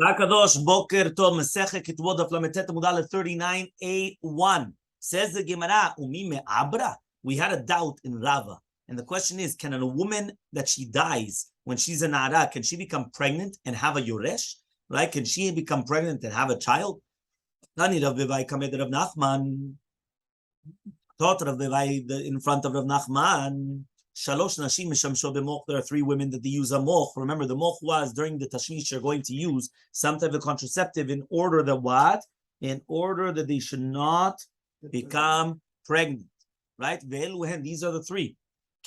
Kadosh Boker Tov Masechet Ketubot Daf Lametet Mudal 39:8:1 says the Gemara Umi Me'abra. We had a doubt in Rava, and the question is: can a woman that she dies when she's a nara, can she become pregnant and have a yoresh? Right? Can she become pregnant and have a child? Nani Rav Bevai Kamed Rav Nachman. Thought Rav Bevai in front of Rav Nachman. Shalosh nashim mishamsho b'moch. There are three women that they use a moch. Remember, the moch was during the tashmish you're going to use some type of contraceptive in order that what? In order that they should not become pregnant, right? These are the three: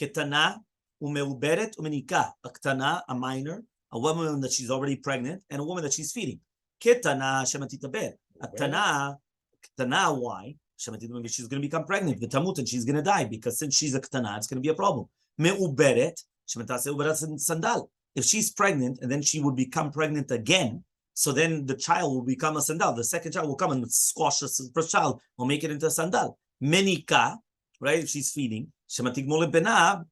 ketana, umeuberet, umenika. A ketana, a minor, a woman that she's already pregnant, and a woman that she's feeding. Ketana shematita ber. A ketana, why? Maybe she's going to become pregnant, and she's going to die, because since she's a ketana, it's going to be a problem. Me'uberet, sandal. If she's pregnant and then she would become pregnant again, so then the child will become a sandal. The second child will come and squash the first child, will make it into a sandal. Menika, right? If she's feeding,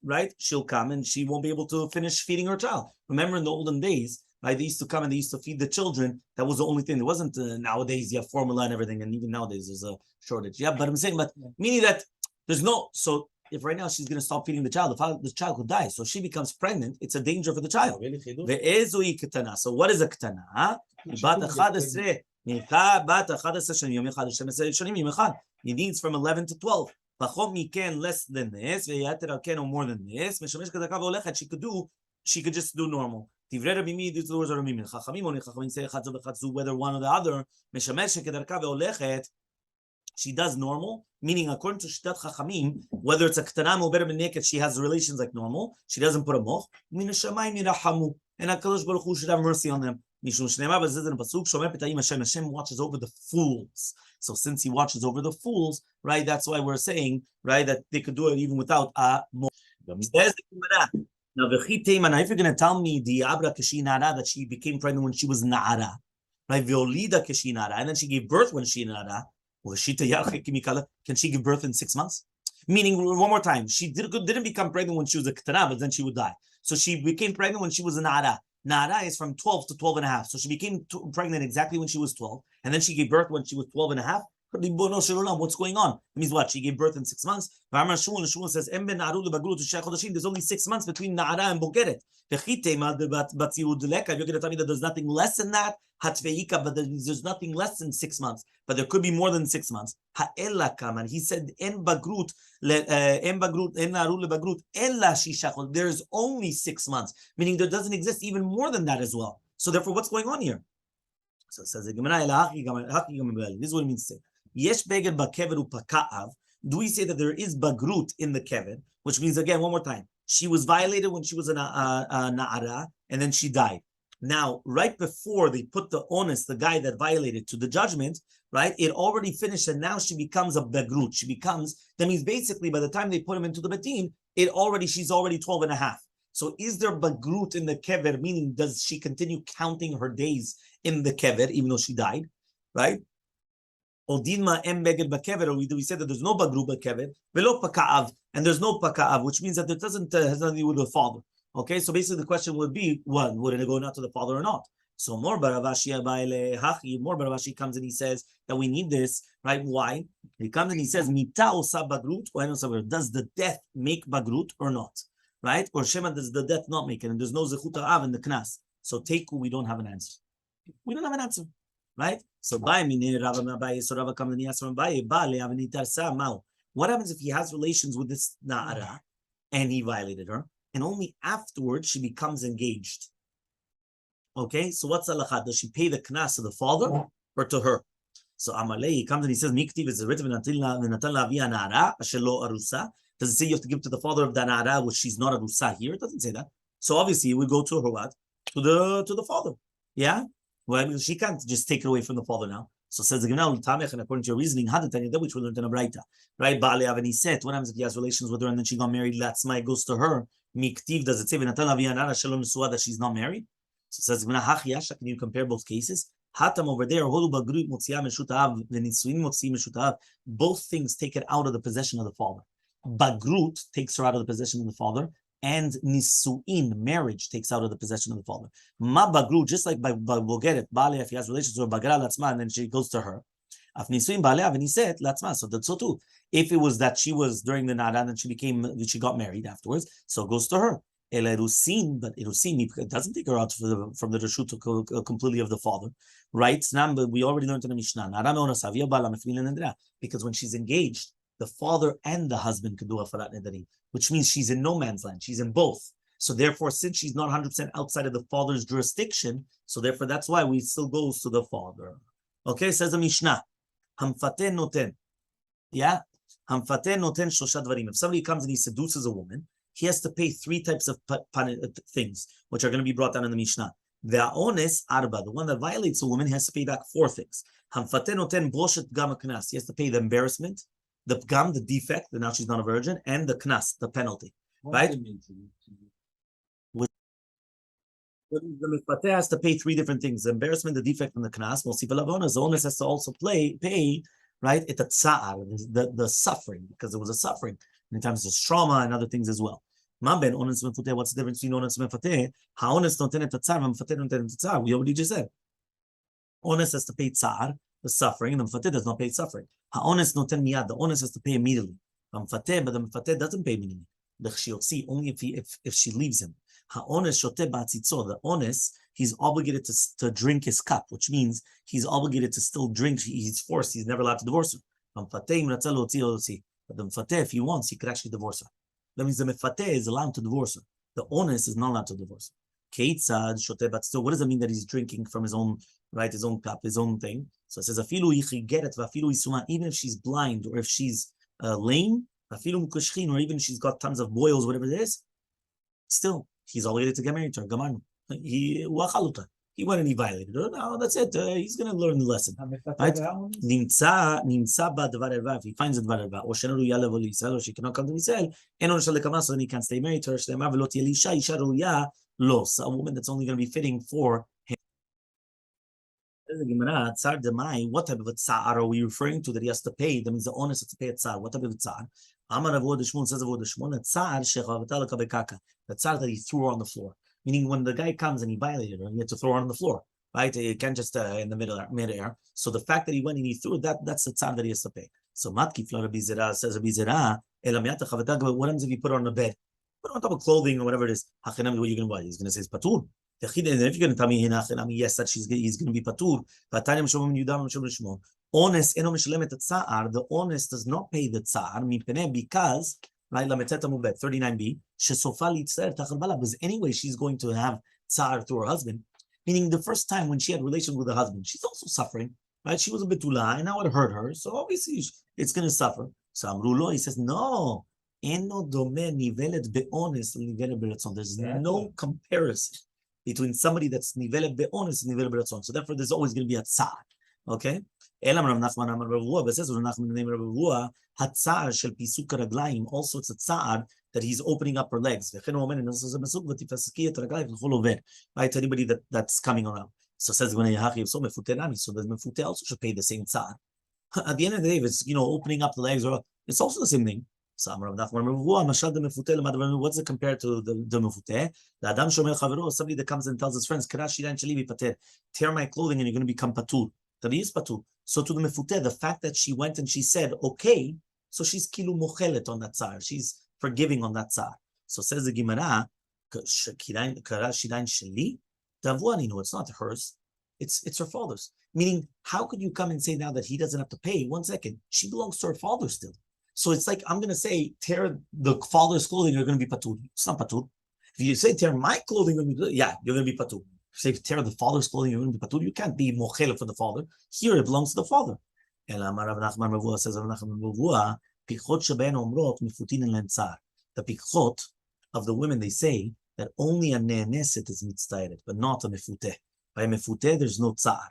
right? She'll come and she won't be able to finish feeding her child. Remember in the olden days, right? They used to come and they used to feed the children. That was the only thing. There wasn't nowadays you have formula and everything, and even nowadays there's a shortage. Yeah, but I'm saying, meaning that there's no. So if right now she's going to stop feeding the child, the child could die. So if she becomes pregnant, it's a danger for the child. So what is a ketana? It means from 11 to 12. Less than this, or more than this. She could just do normal. These words are whether one or the other. She does normal, meaning according to Shittat Chachamim, whether it's a ketana or better naked, she has relations like normal. She doesn't put a moch. And HaKadosh Baruch Hu should have mercy on them. Hashem watches over the fools. So since he watches over the fools, right, that's why we're saying, right, that they could do it even without a moch. Now, if you're going to tell me that she became pregnant when she was na'ara, right? And then she gave birth when she na'ara. Can she give birth in 6 months? Meaning, one more time, she didn't become pregnant when she was a ketana, but then she would die. So she became pregnant when she was a na'ara. Na'ara is from 12 to 12 and a half. So she became pregnant exactly when she was 12, and then she gave birth when she was 12 and a half. What's going on? It means what? She gave birth in 6 months. Shmuel says, there's only 6 months between Na'ara and Bogeret. If you're going to tell me that there's nothing less than that, but there's nothing less than 6 months. But there could be more than 6 months. And he said, there's only 6 months, meaning there doesn't exist even more than that as well. So therefore, what's going on here? So it says, this is what it means to say. Yesh beged bakever upaka'av. Do we say that there is bagrut in the kever? Which means, again, one more time, she was violated when she was a na'ara, and then she died. Now, right before they put the onus, the guy that violated, to the judgment, right, it already finished, and now she becomes a bagrut. That means basically by the time they put him into the betin, she's already 12 and a half. So is there bagrut in the kever, meaning does she continue counting her days in the kever, even though she died, right? Or dinma em beged bakever, or we said that there's no bagrut bakever, velo paka'av, and there's no paka'av, which means that it doesn't has nothing to do with the father. Okay, so basically the question would be, one, would it go not to the father or not? So more Baravashi comes and he says that we need this, right? Why? He comes and he says, Mita osa bagrut, does the death make bagrut or not? Right? Or Shema, does the death not make it? And there's no zechut av in the knas. So Teiku, we don't have an answer. We don't have an answer. Right? So what happens if he has relations with this na'ara and he violated her, and only afterwards she becomes engaged? Okay, so what's halakha? Does she pay the knas to the father or to her? So Elmaleh, he comes and he says, Miktiv is written does it say you have to give to the father of the na'ara, which she's not a rusa here? It doesn't say that. So obviously we go to her what? To the father. Yeah? Well, she can't just take it away from the father now. So says the Gemara, and according to your reasoning, which we learned in a Braita, right? Ba'ale avani set. What happens if he has relations with her and then she got married? Latzma, it goes to her. Miktiv, does it say that she's not married? So says the Gemara, can you compare both cases? Hatam over there, both things take it out of the possession of the father. Bagrut takes her out of the possession of the father, and nisuin, marriage, takes out of the possession of the father. Ma bagru, just like by we'll get it, Bale, if he has relations with bagra latzma, and then she goes to her. Af nisuin Bale aveniset latzma. So that's so too. If it was that she was during the naran and she got married afterwards, so it goes to her. El erusin, but erusin, it doesn't take her out from the reshut completely of the father, right? But we already learned in the Mishnah. Because when she's engaged, the father and the husband could do afarat nedarim, which means she's in no man's land. She's in both. So therefore, since she's not 100% outside of the father's jurisdiction, so therefore that's why we still goes to the father. Okay, says the Mishnah. Hamfateh noten. Yeah? Hamfateh noten shosha dvarim. If somebody comes and he seduces a woman, he has to pay 3 types of things, which are going to be brought down in the Mishnah. The ones arba, the one that violates a woman, he has to pay back 4 things. Hamfateh noten broshet gam knas. He has to pay the embarrassment, the pgam, the defect, that now she's not a virgin, and the knas, the penalty. Right? The mifate has to pay 3 different things: the embarrassment, the defect, and the knas. The onus has to also pay, right? It's a tsa'ar, the suffering, because it was a suffering. Many times there's trauma and other things as well. What's the difference between onus and mifate? Ha'onus notenet tsa'ar, mifate notenet tsa'ar. We already just said. Onus has to pay tsa'ar, the suffering, and the mifate does not pay suffering. Ha'onus noten miyad, the onus has to pay immediately. But the mifate doesn't pay immediately. Only if she leaves him. Ha'onus shoteh ba'atzitzo, the onus, he's obligated to drink his cup, which means he's obligated to still drink. He's forced. He's never allowed to divorce her. But the mfateh, if he wants, he could actually divorce her. That means the mfateh is allowed to divorce her. The onus is not allowed to divorce her. Keitzad shoteh ba'atzitzo. What does it mean that he's drinking from his own, right, his own cup, his own thing? So it says, afilu yichigeret v'afilu yisuma, even if she's blind or if she's lame, afilu mukushchin, or even if she's got tons of boils, whatever it is, still, he's obligated to get married to her. Gamarnu. He went and he violated her. No, that's it. He's going to learn the lesson. Right? If he finds a dvar erva, or she cannot come to Israel, so then he can't stay married to her. So a woman that's only going to be fitting for him. What type of a tsar are we referring to that he has to pay? That means the onus has to pay a tsar. What type of a tsar? Amar Avodah Shmuel says Avodah Shmuel, a tsar shechavata lekabekaka, the tsar that he threw her on the floor. Meaning when the guy comes and he violated her, he had to throw her on the floor, right? You can't just in the mid-air. So the fact that he went and he threw it, that's the tsar that he has to pay. So Matkif Rabbi Zera says Rabbi Zera, what happens if you put her on the bed? Put her on top of clothing or whatever it is. What are you going to buy? He's going to say it's patur. And if you're going to tell me yes, that he's going to be patur. The onus does not pay the tsar because, right, 39b, because anyway she's going to have tsar through her husband, meaning the first time when she had relations with her husband, she's also suffering, right? She was a betula, and now it hurt her, so obviously it's going to suffer. So Amrulo, he says, no, there's no comparison between somebody that's nivelet be'ones and nivelet beratzon. So therefore, there's always going to be a tsar. Okay? But says hatzar shel pisuk raglaim. Also, it's a tsar that he's opening up her legs. Right? To anybody that's coming around. So says so the mefute also should pay the same tsar. At the end of the day, if it's opening up the legs, or it's also the same thing. So what's it compared to the mefute? The adam shomer chavero, somebody that comes and tells his friends, tear my clothing and you're going to become patur. That he is patur. So to the mefute, the fact that she went and she said, okay, so she's kilu mochelet on that tsar. She's forgiving on that tsar. So says the Gemara, it's not hers. It's her father's. Meaning, how could you come and say now that he doesn't have to pay? 1 second. She belongs to her father still. So it's like, I'm going to say, tear the father's clothing, you're going to be patur. It's not patur. If you say, tear my clothing, you're going to be patur. If you say, tear the father's clothing, you're going to be patur. You can't be mochel for the father. Here, it belongs to the father. Says, the pikhot of the women, they say that only a ne'eneset is mitztayret, but not a mefuteh. By a mefuteh, there's no tsar.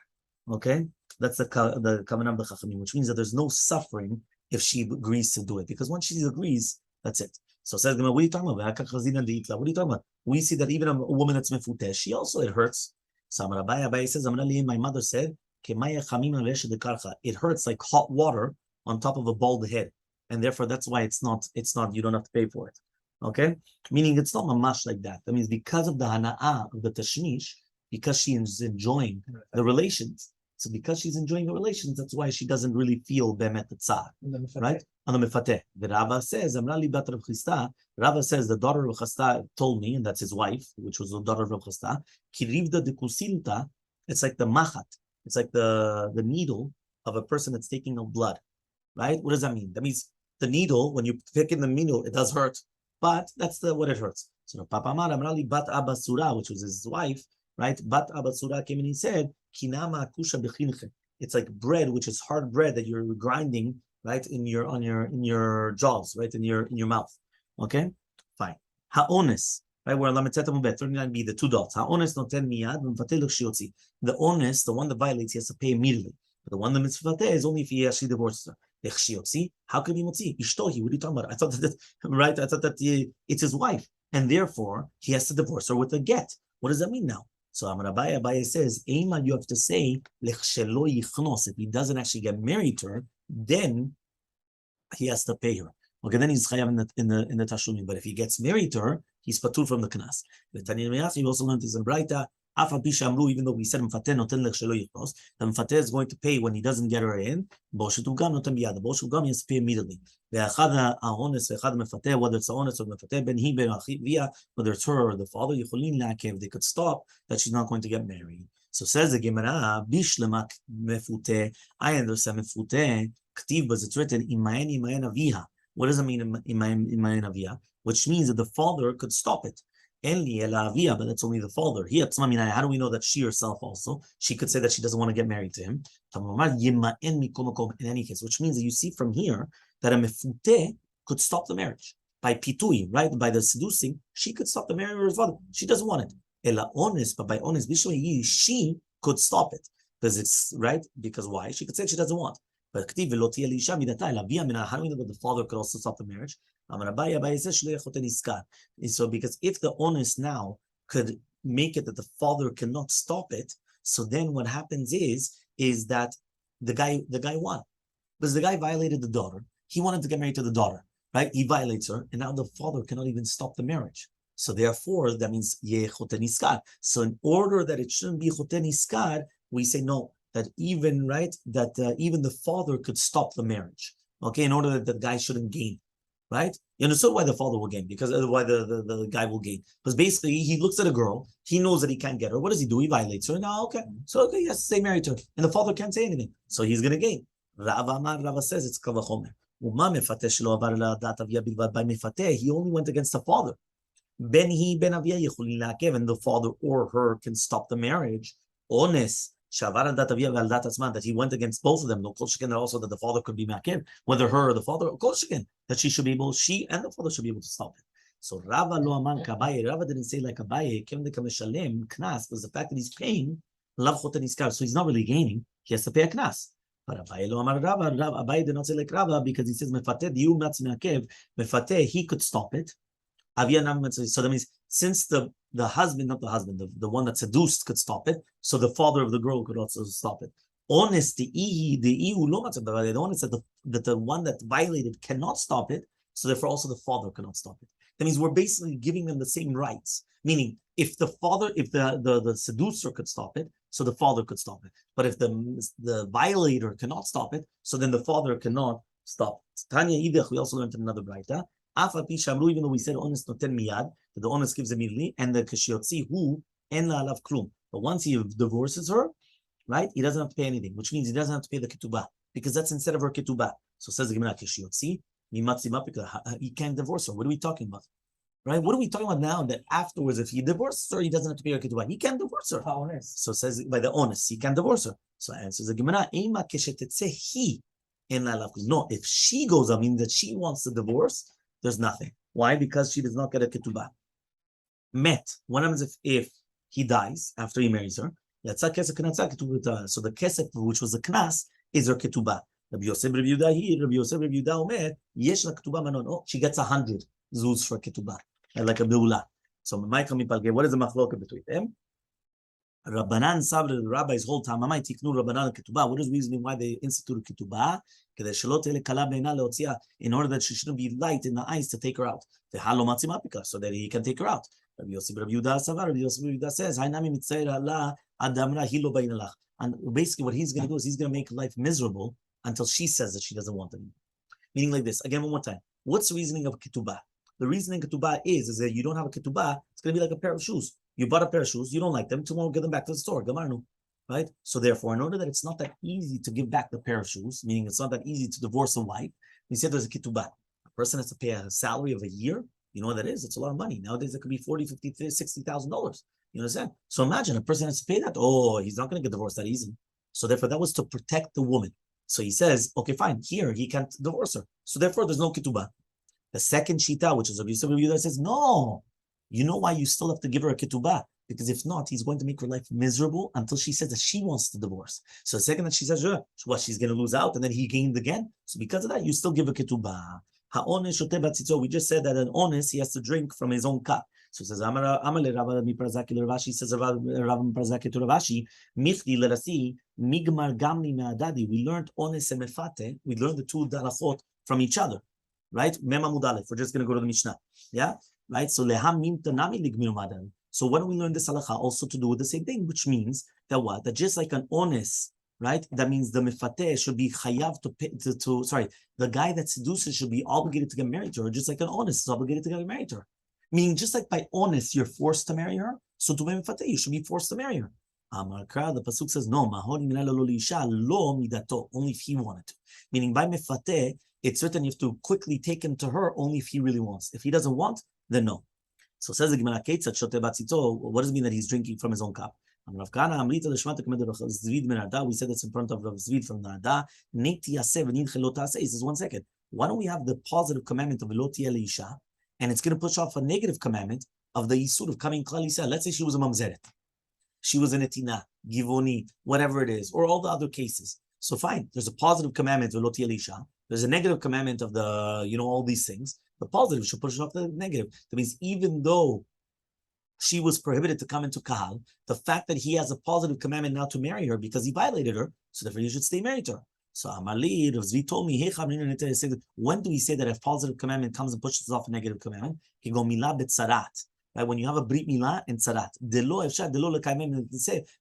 Okay? That's the kavanah of the chachamim, which means that there's no suffering if she agrees to do it. Because once she agrees, that's it. So says, what are you talking about? What are you talking about? We see that even a woman that's mefuteh, she also, it hurts. So Abai says, my mother said, it hurts like hot water on top of a bald head. And therefore, that's why it's not, you don't have to pay for it. Okay? Meaning it's not mamash like that. That means because of the hana'ah of the tashmish, because she is enjoying the relations. So because she's enjoying the relations, that's why she doesn't really feel be'emet tzar, right? On the mefateh. The Rava says, Amrali bat Rav Chisda. Rava says the daughter of Chisda told me, and that's his wife, which was the daughter of Rav Chisda. Kirivda de kusilta. It's like the machat. It's like the needle of a person that's taking out blood, right? What does that mean? That means the needle, when you pick in the needle, it does hurt, but that's what it hurts. So Papa Amar Amrali bat Abba Surah, which was his wife, right? Bat Abba Surah came and he said, Kinama akusha bechinche. It's like bread, which is hard bread that you're grinding, right, in your jaws, right, in your mouth. Okay, fine. Ha'ones, right? We're on Lametzeta Mubet 39b, the two dots. Ha'ones noten miyad v'mfateh l'kshiotzi. The onus, the one that violates, he has to pay immediately. But the one that mitzvateh is only if he actually divorces her. How could he motzi? Ishtohi, what are you talking about? I thought that, right? I thought that it's his wife, and therefore he has to divorce her with a get. What does that mean now? So Abaye says, Ema, you have to say, if he doesn't actually get married to her, then he has to pay her. Okay, then he's chayav in the tashlumin. But if he gets married to her, he's patur from the knas. We also learned this in Braita. Even though we said the mfateh is going to pay when he doesn't get her in, the boshugam he has to pay immediately. Whether it's the honest or mfateh, whether it's her or the father, they could stop that she's not going to get married. So says the Gemara, bishlemak mefuteh. I understand mefuteh. Ketubah, it's written imayen aviha. What does it mean imayen aviha? Which means that the father could stop it. But that's only the father. How do we know that she herself also? She could say that she doesn't want to get married to him. In any case, which means that you see from here that a mefuteh could stop the marriage by pitui, right? By the seducing, she could stop the marriage with her father. She doesn't want it. But by honest, she could stop it because it's right. Because why? She could say she doesn't want. But how do we know that the father could also stop the marriage? So because if the honest now could make it that the father cannot stop it, so then what happens is that the guy won. Because the guy violated the daughter. He wanted to get married to the daughter, right? He violates her, and now the father cannot even stop the marriage. So therefore, that means So in order that it shouldn't be choteniskar, we say no, that even even the father could stop the marriage. Okay, in order that the guy shouldn't gain. Right? You understood why the father will gain, because why the guy will gain. Because basically he looks at a girl, he knows that he can't get her. What does he do? He violates her. No, okay. So okay, he has to stay married to her. And the father can't say anything. So he's gonna gain. Rava says it's kavachomer. By mefateh, he only went against the father. And the father or her can stop the marriage. Honest. That he went against both of them. No kol sheken, also that the father could be makev, whether her or the father, kol sheken, that she and the father should be able to stop it. So Rava lo aman kabaye. Rava didn't say like Abaye, kem dekameshalem knas, was the fact that he's paying lav choten iskar, so he's not really gaining. He has to pay a knas. But Abaye lo amar Rava. Abaye did not say like Rava because he says mefateh diu matz makev. Mefateh, he could stop it. So that means since the husband, not the husband, the one that seduced could stop it, so the father of the girl could also stop it. Honest, the honest that the one that violated cannot stop it, so therefore also the father cannot stop it. That means we're basically giving them the same rights. Meaning, if the seducer could stop it, so the father could stop it. But if the violator cannot stop it, so then the father cannot stop it. Tanya Idach, we also learned in another Braita. Even though we said honest noten miyad, that the honest gives immediately, and the kashiotzi who en la alav klum. But once he divorces her, right, he doesn't have to pay anything, which means he doesn't have to pay the ketubah because that's instead of her ketubah. So says the Gemara kashiotzi, he can't divorce her. What are we talking about? Right? What are we talking about now? That afterwards, if he divorces her, he doesn't have to pay her ketubah. He can't divorce her. How honest? So says by the honest, he can't divorce her. So answers the Gemara, ema keshetetze en la alav klum. No, if she goes, I mean that she wants to divorce. There's nothing. Why? Because she does not get a ketubah. Met. What happens if he dies after he marries her? So the kesef, which was the knas, is her ketubah. Rabbi Yosef Rabbi Omer, yesh la ketubah manon. Oh, she gets 100 zuz for ketubah, like a beula. So what is the machloket between them? Rabbanan Sabra, the rabbis hold time. Amai tiknu Rabbanan Ketubah. What is the reason why they instituted Ketubah? In order that she shouldn't be light in the eyes to take her out. So that he can take her out. Rabbi Yehuda says, and basically what he's going to do is he's going to make life miserable until she says that she doesn't want it. Meaning like this. Again, one more time. What's the reasoning of Ketubah? The reasoning of Ketubah is that you don't have a Ketubah, it's going to be like a pair of shoes. You bought a pair of shoes, you don't like them, tomorrow give them back to the store. Gamarnu. Right? So therefore, in order that it's not that easy to give back the pair of shoes, meaning it's not that easy to divorce a wife, we said there's a Ketubah. A person has to pay a salary of a year. You know what that is? It's a lot of money. Nowadays, it could be $40,000, $50,000, $60,000. You understand? So imagine a person has to pay that. Oh, he's not going to get divorced that easily. So therefore, that was to protect the woman. So he says, okay, fine. Here, he can't divorce her. So therefore, there's no Ketubah. The second shita, which is Rabbi Yehuda, says, no. You know why you still have to give her a Ketubah? Because if not, he's going to make her life miserable until she says that she wants to divorce. So the second that she says, what, she's going to lose out, and then he gained again. So because of that, you still give a Ketubah. We just said that an honest, he has to drink from his own cup. So it says, Elmaleh Rabbi Rashi says, Rabbi Prazaki to Ravashi, Michli lerasi, Migmar Gamni Me'adadi. We learned honest and mefate. We learned the two dalachot from each other, right? Mema Mudalef. We're just going to go to the Mishnah, yeah, right? So leham mim tanami ligmir madani. So when we learn this halacha, also to do with the same thing, which means that what? That just like an honest, right? That means the mefateh should be chayav to pay, the guy that seduces should be obligated to get married to her, just like an honest is obligated to get married to her. Meaning, just like by honest, you're forced to marry her, so to be mefateh, you should be forced to marry her. The pasuk says, no, only if he wanted to. Meaning, by mefateh, it's certain you have to quickly take him to her only if he really wants. If he doesn't want, then no. So says the Gemara, what does it mean that he's drinking from his own cup? We said that's in front of Rav Zvid from Narada. He says, 1 second. Why don't we have the positive commandment of Lo Tiyeh Leisha, and it's going to push off a negative commandment of the Yisur of coming Klal Yisrael. Let's say she was a mamzeret. She was an etina, givoni, whatever it is, or all the other cases. So fine, there's a positive commandment of Lo Tiyeh Leisha. There's a negative commandment of the, all these things. The positive should push off the negative. That means even though she was prohibited to come into Kahal, the fact that he has a positive commandment now to marry her because he violated her, so therefore you should stay married to her. So Elmaleh, Zvi told me, when do we say that a positive commandment comes and pushes off a negative commandment? He go milah betzarat. Right? When you have a brit milah and tzarat,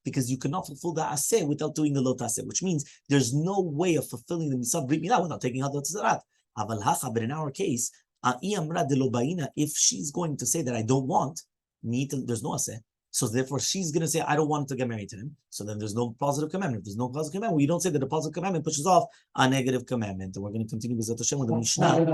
because you cannot fulfill the aseh without doing the lo taseh, which means there's no way of fulfilling the misah brit milah without taking out the tzarat. But in our case, if she's going to say that I don't want, there's no aseh. So therefore, she's going to say, I don't want to get married to him. So then there's no positive commandment. If there's no positive commandment, we don't say that the positive commandment pushes off a negative commandment. And we're going to continue with the Mishnah.